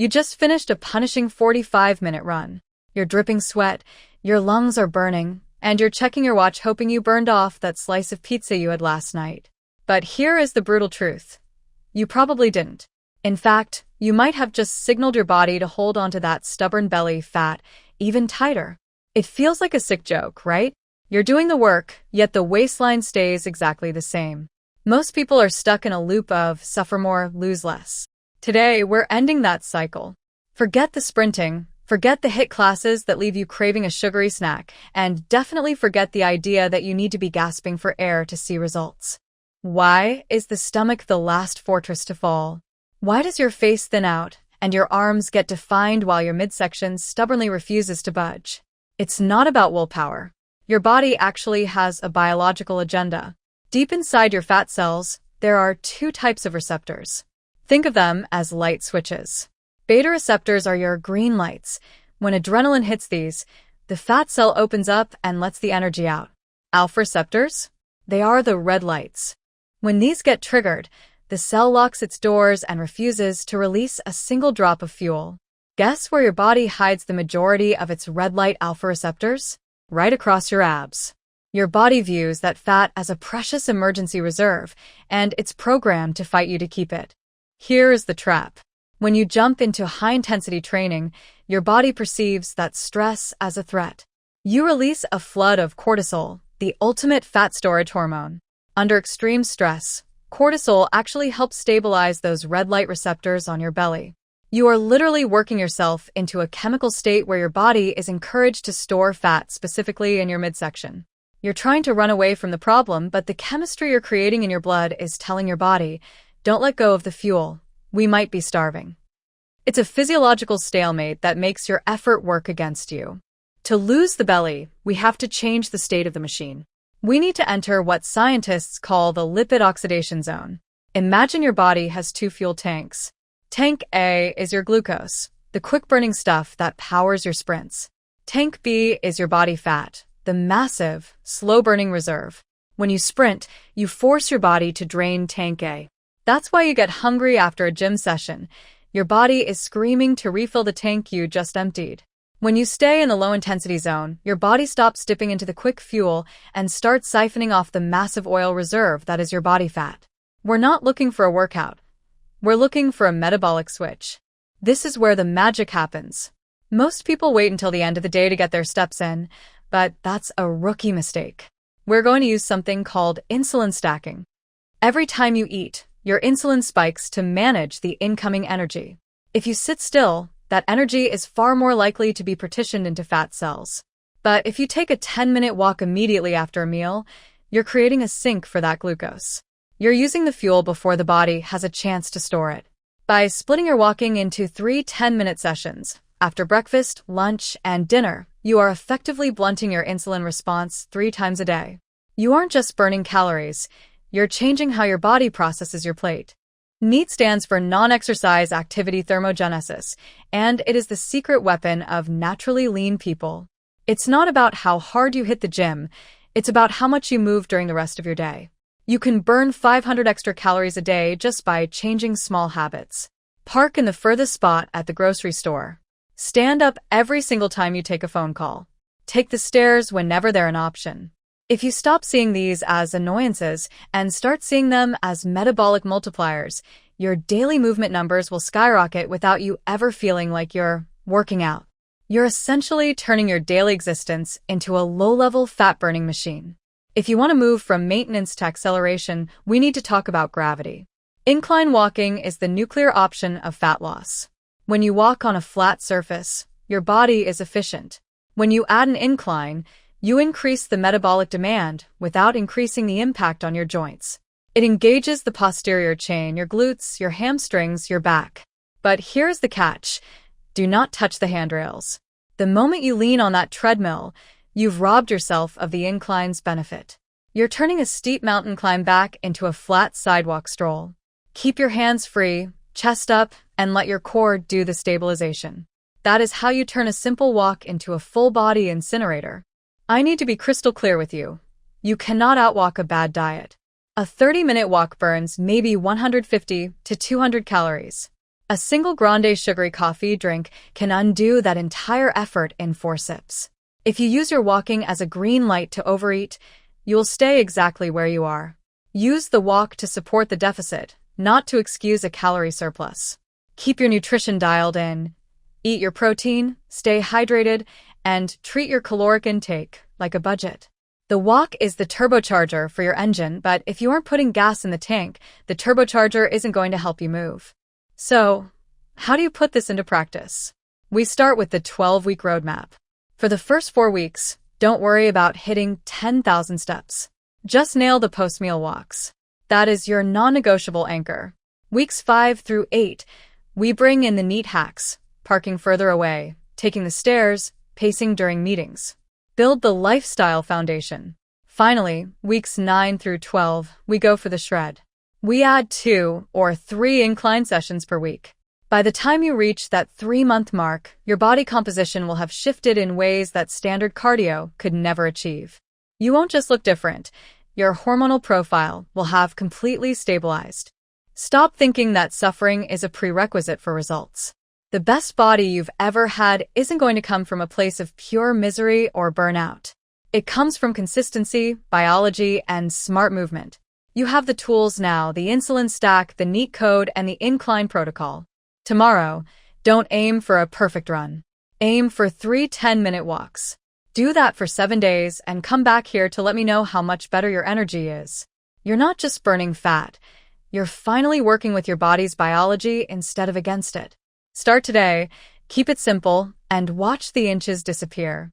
You just finished a punishing 45-minute run. You're dripping sweat, your lungs are burning, and you're checking your watch hoping you burned off that slice of pizza you had last night. But here is the brutal truth. You probably didn't. In fact, you might have just signaled your body to hold onto that stubborn belly fat even tighter. It feels like a sick joke, right? You're doing the work, yet the waistline stays exactly the same. Most people are stuck in a loop of suffer more, lose less. Today, we're ending that cycle. Forget the sprinting, forget the HIIT classes that leave you craving a sugary snack, and definitely forget the idea that you need to be gasping for air to see results. Why is the stomach the last fortress to fall? Why does your face thin out and your arms get defined while your midsection stubbornly refuses to budge? It's not about willpower. Your body actually has a biological agenda. Deep inside your fat cells, there are two types of receptors. Think of them as light switches. Beta receptors are your green lights. When adrenaline hits these, the fat cell opens up and lets the energy out. Alpha receptors? They are the red lights. When these get triggered, the cell locks its doors and refuses to release a single drop of fuel. Guess where your body hides the majority of its red light alpha receptors? Right across your abs. Your body views that fat as a precious emergency reserve, and it's programmed to fight you to keep it. Here is the trap. When you jump into high-intensity training, your body perceives that stress as a threat. You release a flood of cortisol, the ultimate fat storage hormone. Under extreme stress, cortisol actually helps stabilize those red light receptors on your belly. You are literally working yourself into a chemical state where your body is encouraged to store fat specifically in your midsection. You're trying to run away from the problem, but the chemistry you're creating in your blood is telling your body, don't let go of the fuel. We might be starving. It's a physiological stalemate that makes your effort work against you. To lose the belly, we have to change the state of the machine. We need to enter what scientists call the lipid oxidation zone. Imagine your body has two fuel tanks. Tank A is your glucose, the quick-burning stuff that powers your sprints. Tank B is your body fat, the massive, slow-burning reserve. When you sprint, you force your body to drain Tank A. That's why you get hungry after a gym session. Your body is screaming to refill the tank you just emptied. When you stay in the low-intensity zone, your body stops dipping into the quick fuel and starts siphoning off the massive oil reserve that is your body fat. We're not looking for a workout. We're looking for a metabolic switch. This is where the magic happens. Most people wait until the end of the day to get their steps in, but that's a rookie mistake. We're going to use something called insulin stacking. Every time you eat, your insulin spikes to manage the incoming energy. If you sit still, that energy is far more likely to be partitioned into fat cells. But if you take a 10-minute walk immediately after a meal, you're creating a sink for that glucose. You're using the fuel before the body has a chance to store it. By splitting your walking into 3 10-minute sessions, after breakfast, lunch, and dinner, you are effectively blunting your insulin response 3 times a day. You aren't just burning calories, you're changing how your body processes your plate. NEAT stands for non-exercise activity thermogenesis, and it is the secret weapon of naturally lean people. It's not about how hard you hit the gym, it's about how much you move during the rest of your day. You can burn 500 extra calories a day just by changing small habits. Park in the furthest spot at the grocery store. Stand up every single time you take a phone call. Take the stairs whenever they're an option. If you stop seeing these as annoyances and start seeing them as metabolic multipliers, your daily movement numbers will skyrocket without you ever feeling like you're working out. You're essentially turning your daily existence into a low-level fat-burning machine. If you want to move from maintenance to acceleration, we need to talk about gravity. Incline walking is the nuclear option of fat loss. When you walk on a flat surface, your body is efficient. When you add an incline, you increase the metabolic demand without increasing the impact on your joints. It engages the posterior chain, your glutes, your hamstrings, your back. But here's the catch. Do not touch the handrails. The moment you lean on that treadmill, you've robbed yourself of the incline's benefit. You're turning a steep mountain climb back into a flat sidewalk stroll. Keep your hands free, chest up, and let your core do the stabilization. That is how you turn a simple walk into a full-body incinerator. I need to be crystal clear with you. You cannot outwalk a bad diet. A 30-minute walk burns maybe 150 to 200 calories. A single grande sugary coffee drink can undo that entire effort in 4 sips. If you use your walking as a green light to overeat, you'll stay exactly where you are. Use the walk to support the deficit, not to excuse a calorie surplus. Keep your nutrition dialed in. Eat your protein, stay hydrated, and treat your caloric intake like a budget. The walk is the turbocharger for your engine, but if you aren't putting gas in the tank, the turbocharger isn't going to help you move. So, how do you put this into practice? We start with the 12-week roadmap. For the first 4 weeks, don't worry about hitting 10,000 steps. Just nail the post-meal walks. That is your non-negotiable anchor. Weeks 5 through 8, we bring in the neat hacks: parking further away, taking the stairs, pacing during meetings. Build the lifestyle foundation. Finally, weeks 9 through 12, we go for the shred. We add 2 or 3 incline sessions per week. By the time you reach that 3-month mark, your body composition will have shifted in ways that standard cardio could never achieve. You won't just look different, your hormonal profile will have completely stabilized. Stop thinking that suffering is a prerequisite for results. The best body you've ever had isn't going to come from a place of pure misery or burnout. It comes from consistency, biology, and smart movement. You have the tools now: the insulin stack, the neat code, and the incline protocol. Tomorrow, don't aim for a perfect run. Aim for 3 10-minute walks. Do that for 7 days and come back here to let me know how much better your energy is. You're not just burning fat. You're finally working with your body's biology instead of against it. Start today, keep it simple, and watch the inches disappear.